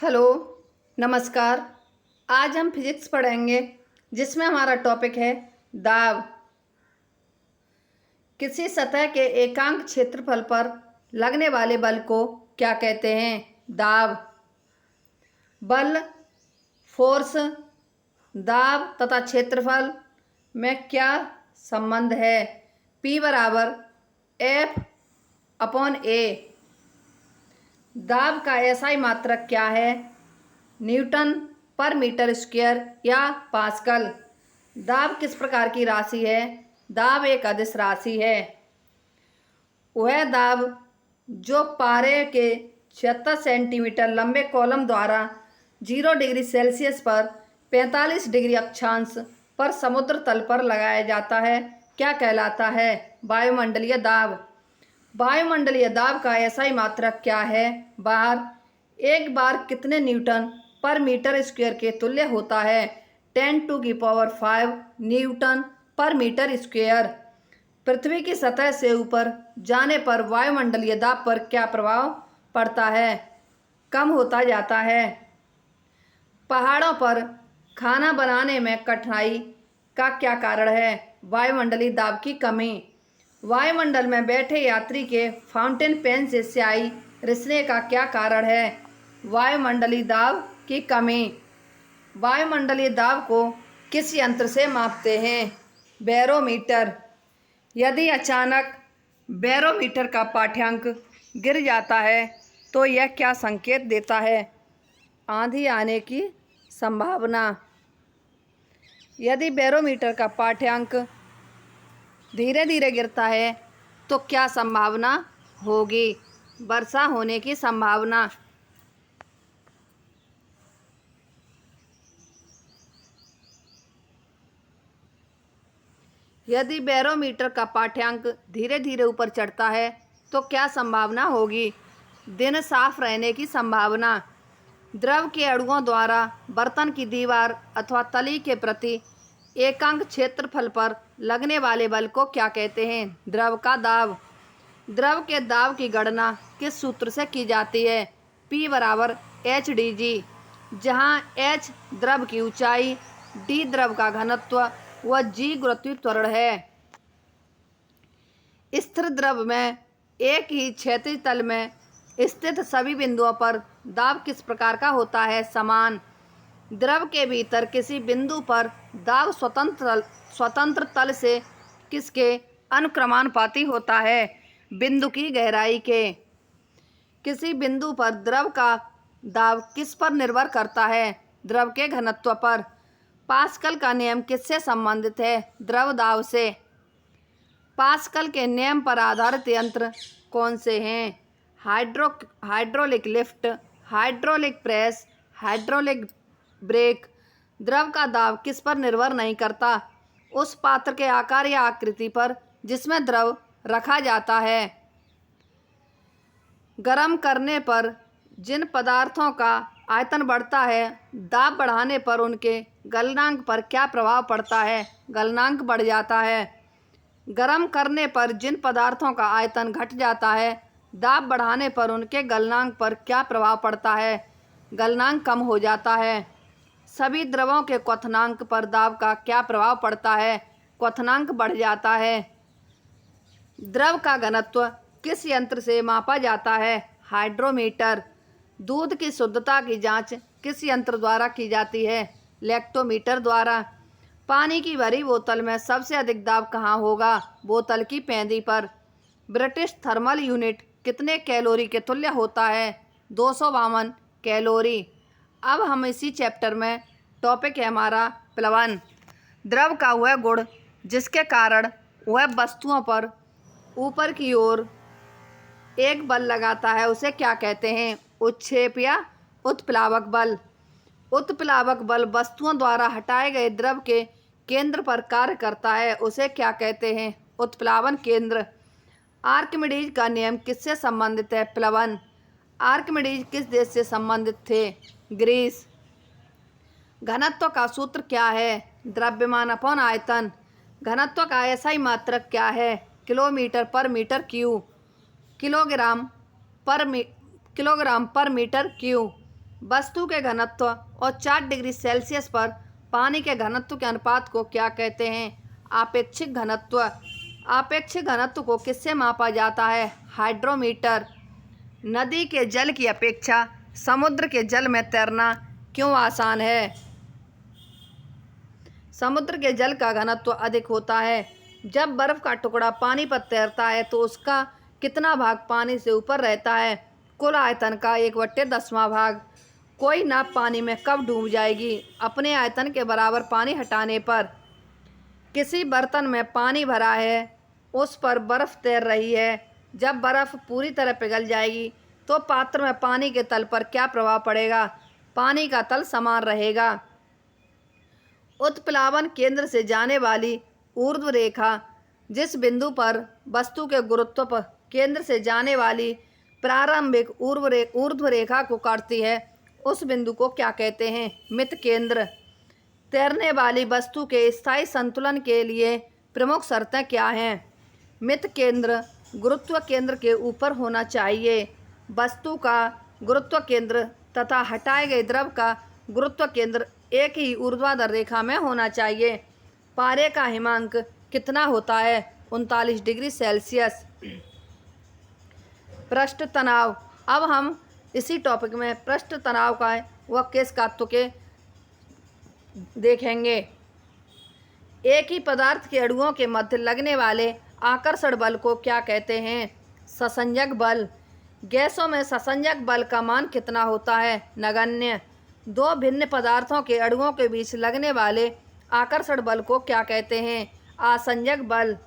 Hello, नमस्कार। आज हम फिजिक्स पढ़ेंगे जिसमें हमारा टॉपिक है दाब। किसी सतह के एकांक क्षेत्रफल पर लगने वाले बल को क्या कहते हैं? दाब। बल, फोर्स, दाब तथा क्षेत्रफल में क्या संबंध है? P बराबर F अपॉन A। दाब का एसआई मात्रक क्या है? न्यूटन पर मीटर स्क्वायर या पास्कल। दाब किस प्रकार की राशि है? दाब एक अदिश राशि है। वह दाब जो पारे के 76 सेंटीमीटर लंबे कॉलम द्वारा 0 डिग्री सेल्सियस पर 45 डिग्री अक्षांश पर समुद्र तल पर लगाया जाता है क्या कहलाता है? वायुमंडलीय दाब। वायुमंडलीय दाब का एसआई मात्रक क्या है? बार। एक बार कितने न्यूटन पर मीटर स्क्वायर के तुल्य होता है? 10⁵ न्यूटन पर मीटर स्क्वायर। पृथ्वी की सतह से ऊपर जाने पर वायुमंडलीय दाब पर क्या प्रभाव पड़ता है? कम होता जाता है। पहाड़ों पर खाना बनाने में कठिनाई का क्या कारण है? वायुमंडलीय दाब की कमी। वायुमंडल में बैठे यात्री के फाउंटेन पेन से स्याही रिसने का क्या कारण है? वायुमंडलीय दाब की कमी। वायुमंडलीय दाब को किस यंत्र से मापते हैं? बैरोमीटर। यदि अचानक बैरोमीटर का पाठ्यांक गिर जाता है तो यह क्या संकेत देता है? आंधी आने की संभावना। यदि बैरोमीटर का पाठ्यांक धीरे धीरे गिरता है तो क्या संभावना होगी? वर्षा होने की संभावना। यदि बैरोमीटर का पाठ्यांक धीरे धीरे ऊपर चढ़ता है तो क्या संभावना होगी? दिन साफ रहने की संभावना। द्रव के अणुओं द्वारा बर्तन की दीवार अथवा तली के प्रति एकांक क्षेत्रफल पर लगने वाले बल को क्या कहते हैं? द्रव का दाब। द्रव के दाब की गणना किस सूत्र से की जाती है? P बराबर HdG, जहाँ H द्रव की ऊंचाई, D द्रव का घनत्व व G गुरुत्वीय त्वरण है। स्थिर द्रव में एक ही क्षैतिज तल में स्थित सभी बिंदुओं पर दाब किस प्रकार का होता है? समान। द्रव के भीतर किसी बिंदु पर दाब स्वतंत्र तल से किसके अनुक्रमानुपाती होता है? बिंदु की गहराई के। किसी बिंदु पर द्रव का दाब किस पर निर्भर करता है? द्रव के घनत्व पर। पास्कल का नियम किससे संबंधित है? द्रव दाब से। पास्कल के नियम पर आधारित यंत्र कौन से हैं? Hydraulic lift, hydraulic press, hydraulic brake. द्रव का दाब किस पर निर्भर नहीं करता? उस पात्र के आकार या आकृति पर जिसमें द्रव रखा जाता है। गर्म करने पर जिन पदार्थों का आयतन बढ़ता है, दाब बढ़ाने पर उनके गलनांक पर क्या प्रभाव पड़ता है? गलनांक बढ़ जाता है। गर्म करने पर जिन पदार्थों का आयतन घट जाता है, दाब बढ़ाने पर उनके गलनांक पर क्या प्रभाव पड़ता है? गलनांक कम हो जाता है। सभी द्रवों के क्वथनांक पर दाब का क्या प्रभाव पड़ता है? क्वथनांक बढ़ जाता है। द्रव का घनत्व किस यंत्र से मापा जाता है? हाइड्रोमीटर। दूध की शुद्धता की जांच किस यंत्र द्वारा की जाती है? लैक्टोमीटर द्वारा। पानी की भरी बोतल में सबसे अधिक दाब कहाँ होगा? बोतल की पेंदी पर। ब्रिटिश थर्मल यूनिट कितने कैलोरी के तुल्य होता है? 252 कैलोरी। अब हम इसी चैप्टर में टॉपिक है हमारा प्लवन। द्रव का वह गुण जिसके कारण वह वस्तुओं पर ऊपर की ओर एक बल लगाता है उसे क्या कहते हैं? उत्क्षेप या उत्प्लावक बल। उत्प्लावक बल वस्तुओं द्वारा हटाए गए द्रव के केंद्र पर कार्य करता है, उसे क्या कहते हैं? उत्प्लावन केंद्र। आर्किमिडीज का नियम किससे संबंधित है? प्लवन। आर्किमिडीज किस देश से संबंधित थे? ग्रीस। घनत्व का सूत्र क्या है? द्रव्यमान अपॉन आयतन। घनत्व का एसआई मात्रक क्या है? किलोमीटर पर मीटर क्यू। किलोग्राम पर मीटर क्यू। वस्तु के घनत्व और 4 डिग्री सेल्सियस पर पानी के घनत्व के अनुपात को क्या कहते हैं? आपेक्षिक घनत्व। आपेक्षिक घनत्व को किससे मापा जाता है? हाइड्रोमीटर। नदी के जल की अपेक्षा समुद्र के जल में तैरना क्यों आसान है? समुद्र के जल का घनत्व अधिक होता है। जब बर्फ का टुकड़ा पानी पर तैरता है तो उसका कितना भाग पानी से ऊपर रहता है? कुल आयतन का 1/10वां भाग। कोई नाव पानी में कब डूब जाएगी? अपने आयतन के बराबर पानी हटाने पर। किसी बर्तन में पानी भरा है, उस पर बर्फ तैर रही है। जब बर्फ पूरी तरह पिघल जाएगी तो पात्र में पानी के तल पर क्या प्रभाव पड़ेगा? पानी का तल समान रहेगा। उत्प्लावन केंद्र से जाने वाली ऊर्ध्व रेखा जिस बिंदु पर वस्तु के गुरुत्व पर केंद्र से जाने वाली प्रारंभिक ऊर्ध्व रेखा को काटती है, उस बिंदु को क्या कहते हैं? मित केंद्र। तैरने वाली वस्तु के स्थायी संतुलन के लिए प्रमुख शर्तें क्या हैं? मित केंद्र गुरुत्व केंद्र के ऊपर होना चाहिए। वस्तु का गुरुत्व केंद्र तथा हटाए गए द्रव का गुरुत्व केंद्र एक ही ऊर्ध्वाधर रेखा में होना चाहिए। पारे का हिमांक कितना होता है? 39 डिग्री सेल्सियस। पृष्ठ तनाव। अब हम इसी टॉपिक में पृष्ठ तनाव का व किस तत्व के देखेंगे। एक ही पदार्थ के अणुओं के मध्य लगने वाले आकर्षण बल को क्या कहते हैं? ससंजक बल। गैसों में ससंजक बल का मान कितना होता है? नगण्य। दो भिन्न पदार्थों के अणुओं के बीच लगने वाले आकर्षण बल को क्या कहते हैं? आसंजक बल।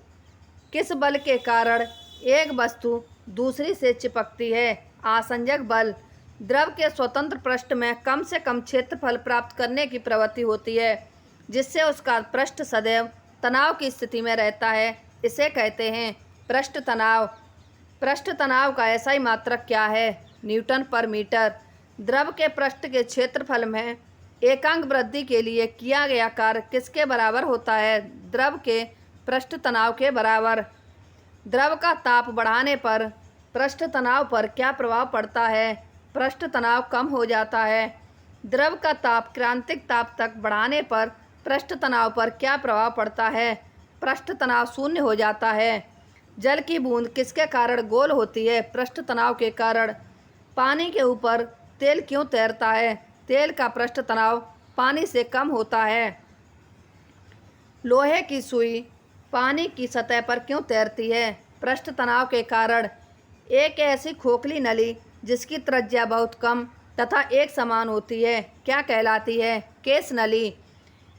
किस बल के कारण एक वस्तु दूसरी से चिपकती है? आसंजक बल। द्रव के स्वतंत्र पृष्ठ में कम से कम क्षेत्रफल प्राप्त करने की प्रवृत्ति होती है, जिससे उसका पृष्ठ सदैव तनाव की स्थिति में रहता है, इसे कहते हैं पृष्ठ तनाव। पृष्ठ तनाव का एसआई मात्रक क्या है? न्यूटन पर मीटर। द्रव के पृष्ठ के क्षेत्रफल में एकांक वृद्धि के लिए किया गया कार्य किसके बराबर होता है? द्रव के पृष्ठ तनाव के बराबर। द्रव का ताप बढ़ाने पर पृष्ठ तनाव पर क्या प्रभाव पड़ता है? पृष्ठ तनाव कम हो जाता है। द्रव का ताप क्रांतिक ताप तक बढ़ाने पर पृष्ठ तनाव पर क्या प्रभाव पड़ता है? पृष्ठ तनाव शून्य हो जाता है। जल की बूंद किसके कारण गोल होती है? पृष्ठ तनाव के कारण। पानी के ऊपर तेल क्यों तैरता है? तेल का पृष्ठ तनाव पानी से कम होता है। लोहे की सुई पानी की सतह पर क्यों तैरती है? पृष्ठ तनाव के कारण। एक ऐसी खोखली नली जिसकी त्रिज्या बहुत कम तथा एक समान होती है क्या कहलाती है? केस नली।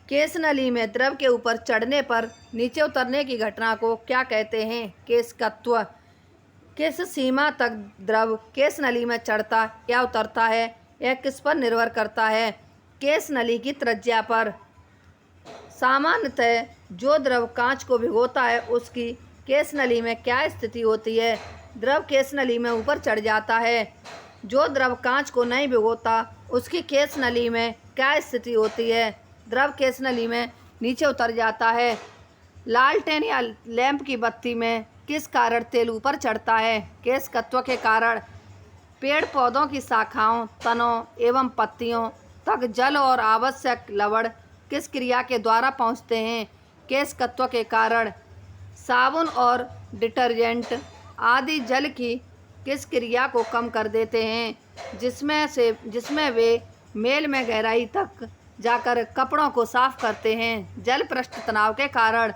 केस नली में द्रव के ऊपर चढ़ने पर नीचे उतरने की घटना को क्या कहते हैं? केशकत्व। किस सीमा तक द्रव केस नली में चढ़ता या उतरता है, यह किस पर निर्भर करता है? केस नली की त्रिज्या पर। सामान्यतः जो द्रव कांच को भिगोता है उसकी केस नली में क्या स्थिति होती है? द्रव केस नली में ऊपर चढ़ जाता है। जो द्रव कांच को नहीं भिगोता उसकी केस नली में क्या स्थिति होती है? द्रव केस नली में नीचे उतर जाता है। लालटेन या लैंप की बत्ती में किस कारण तेल ऊपर चढ़ता है? केशकत्व के कारण। पेड़ पौधों की शाखाओं, तनों एवं पत्तियों तक जल और आवश्यक लवण किस क्रिया के द्वारा पहुँचते हैं? केशकत्व के कारण। साबुन और डिटर्जेंट आदि जल की किस क्रिया को कम कर देते हैं, जिसमें वे मेल में गहराई तक जाकर कपड़ों को साफ करते हैं? जल पृष्ठ तनाव के कारण।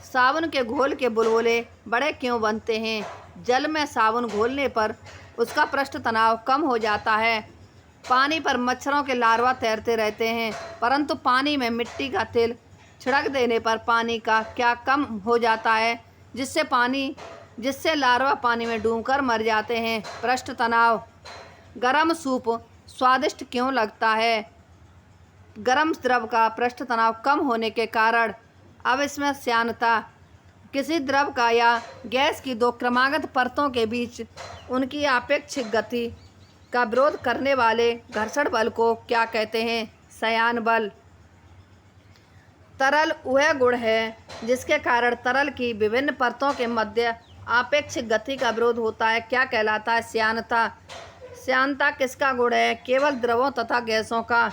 साबुन के घोल के बुलबुले बड़े क्यों बनते हैं? जल में साबुन घोलने पर उसका पृष्ठ तनाव कम हो जाता है। पानी पर मच्छरों के लार्वा तैरते रहते हैं, परंतु पानी में मिट्टी का तेल छिड़क देने पर पानी का क्या कम हो जाता है, जिससे लार्वा पानी में डूबकर मर जाते हैं? पृष्ठ तनाव। गर्म सूप स्वादिष्ट क्यों लगता है? गर्म द्रव का पृष्ठ तनाव कम होने के कारण। अब इसमें श्यानता। किसी द्रव का या गैस की दो क्रमागत परतों के बीच उनकी आपेक्षिक गति का विरोध करने वाले घर्षण बल को क्या कहते हैं? श्यान बल। तरल वह गुण है जिसके कारण तरल की विभिन्न परतों के मध्य आपेक्षिक गति का विरोध होता है, क्या कहलाता है? श्यानता। श्यानता किसका गुण है? केवल द्रवों तथा गैसों का।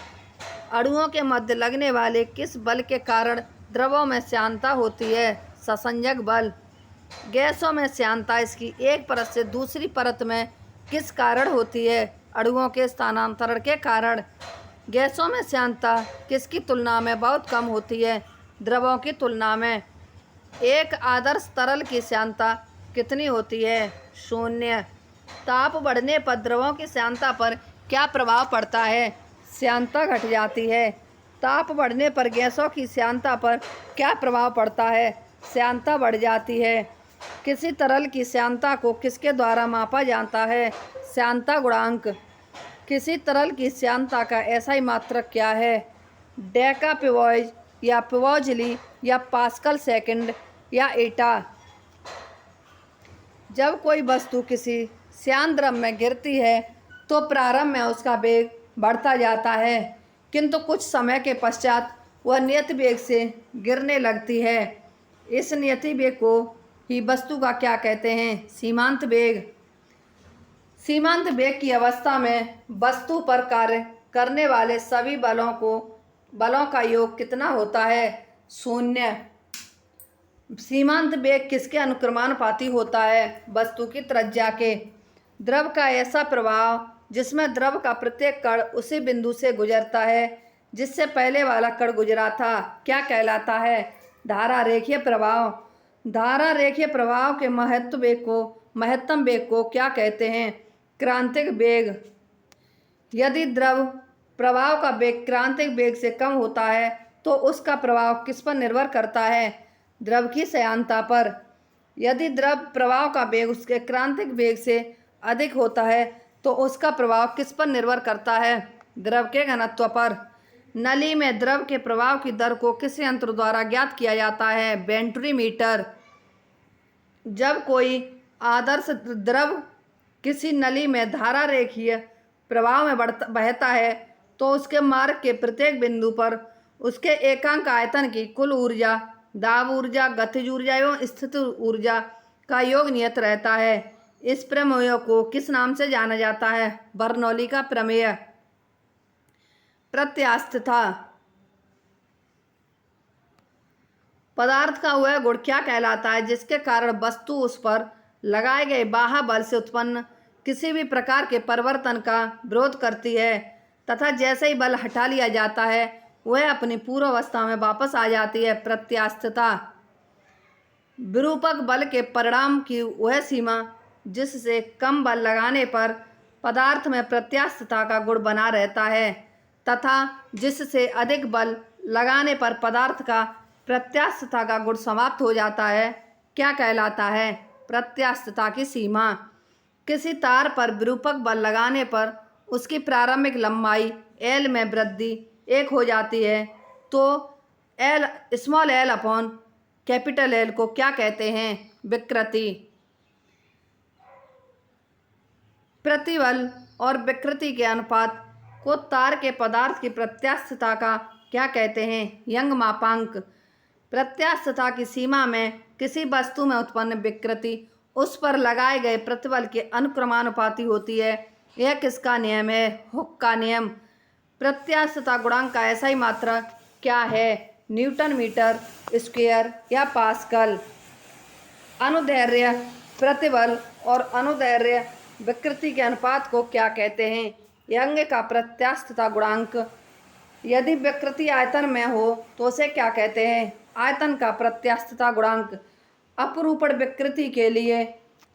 अणुओं के मध्य लगने वाले किस बल के कारण द्रवों में श्यानता होती है? संसंजक बल। गैसों में श्यानता इसकी एक परत से दूसरी परत में किस कारण होती है? अणुओं के स्थानांतरण के कारण। गैसों में श्यानता किसकी तुलना में बहुत कम होती है? द्रवों की तुलना में। एक आदर्श तरल की श्यानता कितनी होती है? 0। ताप बढ़ने पर द्रवों की श्यानता पर क्या प्रभाव पड़ता है? श्यानता घट जाती है। ताप बढ़ने पर गैसों की श्यानता पर क्या प्रभाव पड़ता है? श्यानता बढ़ जाती है। किसी तरल की श्यानता को किसके द्वारा मापा जाता है? श्यानता गुणांक। किसी तरल की श्यानता का एसआई मात्रक क्या है? डेकापिवोज या पिवोजली या पास्कल सेकंड या एटा। जब कोई वस्तु किसी श्यान द्रव में गिरती है तो प्रारंभ में उसका वेग बढ़ता जाता है, किंतु कुछ समय के पश्चात वह नियत वेग से गिरने लगती है। इस नियत वेग को ही वस्तु का क्या कहते हैं? सीमांत वेग। सीमांत वेग की अवस्था में वस्तु पर कार्य करने वाले सभी बलों का योग कितना होता है? 0। सीमांत वेग किसके अनुक्रमानुपाती होता है? वस्तु की त्रिज्या के। द्रव का ऐसा प्रवाह जिसमें द्रव का प्रत्येक कण उसी बिंदु से गुजरता है जिससे पहले वाला कण गुजरा था, क्या कहलाता है? धारा रेखीय प्रवाह। धारा रेखीय प्रवाह के महत्तम वेग को क्या कहते हैं? क्रांतिक वेग। यदि द्रव प्रवाह का वेग क्रांतिक वेग से कम होता है तो उसका प्रभाव किस पर निर्भर करता है? द्रव की श्यानता पर। यदि द्रव प्रवाह का वेग उसके क्रांतिक वेग से अधिक होता है तो उसका प्रभाव किस पर निर्भर करता है? द्रव के घनत्व पर। नली में द्रव के प्रवाह की दर को किस यंत्र द्वारा ज्ञात किया जाता है? वेंटुरीमीटर। जब कोई आदर्श द्रव किसी नली में धारा रेखीय प्रवाह में बहता है तो उसके मार्ग के प्रत्येक बिंदु पर उसके एकांक आयतन की कुल ऊर्जा, दाब ऊर्जा, गतिज ऊर्जा एवं स्थिति ऊर्जा का योग नियत रहता है। इस प्रमेय को किस नाम से जाना जाता है? बर्नौली का प्रमेय। प्रत्यास्थता। पदार्थ का वह गुण क्या कहलाता है जिसके कारण वस्तु उस पर लगाए गए बाह्य बल से उत्पन्न किसी भी प्रकार के परिवर्तन का विरोध करती है तथा जैसे ही बल हटा लिया जाता है वह अपनी पूर्व अवस्था में वापस आ जाती है? प्रत्यास्थता। विरूपक बल के परिणाम की वह सीमा जिससे कम बल लगाने पर पदार्थ में प्रत्यास्थता का गुण बना रहता है तथा जिससे अधिक बल लगाने पर पदार्थ का प्रत्यास्थता का गुण समाप्त हो जाता है, क्या कहलाता है? प्रत्यास्थता की सीमा। किसी तार पर विरूपक बल लगाने पर उसकी प्रारंभिक लंबाई L में वृद्धि 1 हो जाती है तो small l upon capital L को क्या कहते हैं? विकृति। प्रतिबल और विकृति के अनुपात को तार के पदार्थ की प्रत्यास्थता का क्या कहते हैं? यंग मापांक। प्रत्यास्थता की सीमा में किसी वस्तु में उत्पन्न विकृति उस पर लगाए गए प्रतिबल के अनुक्रमानुपाती होती है। यह किसका नियम है? हुक का नियम। प्रत्यास्थता गुणांक का एसआई मात्रा क्या है? न्यूटन मीटर स्क्वायर या पास्कल। अनुदैर्ध्य प्रतिबल और अनुदैर्ध्य विकृति के अनुपात को क्या कहते हैं? यंग का प्रत्यास्थता गुणांक। यदि विकृति आयतन में हो तो उसे क्या कहते हैं? आयतन का प्रत्यास्थता गुणांक। अपरूपण विकृति के लिए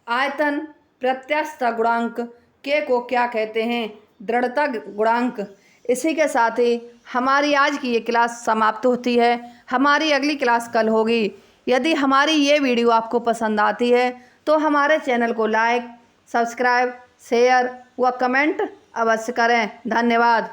आयतन प्रत्यास्थता गुणांक के को क्या कहते हैं? दृढ़ता गुणांक। इसी के साथ ही हमारी आज की ये क्लास समाप्त होती है। हमारी अगली क्लास कल होगी। यदि हमारी ये वीडियो आपको पसंद आती है तो हमारे चैनल को लाइक, सब्सक्राइब, शेयर व कमेंट अवश्य करें। धन्यवाद।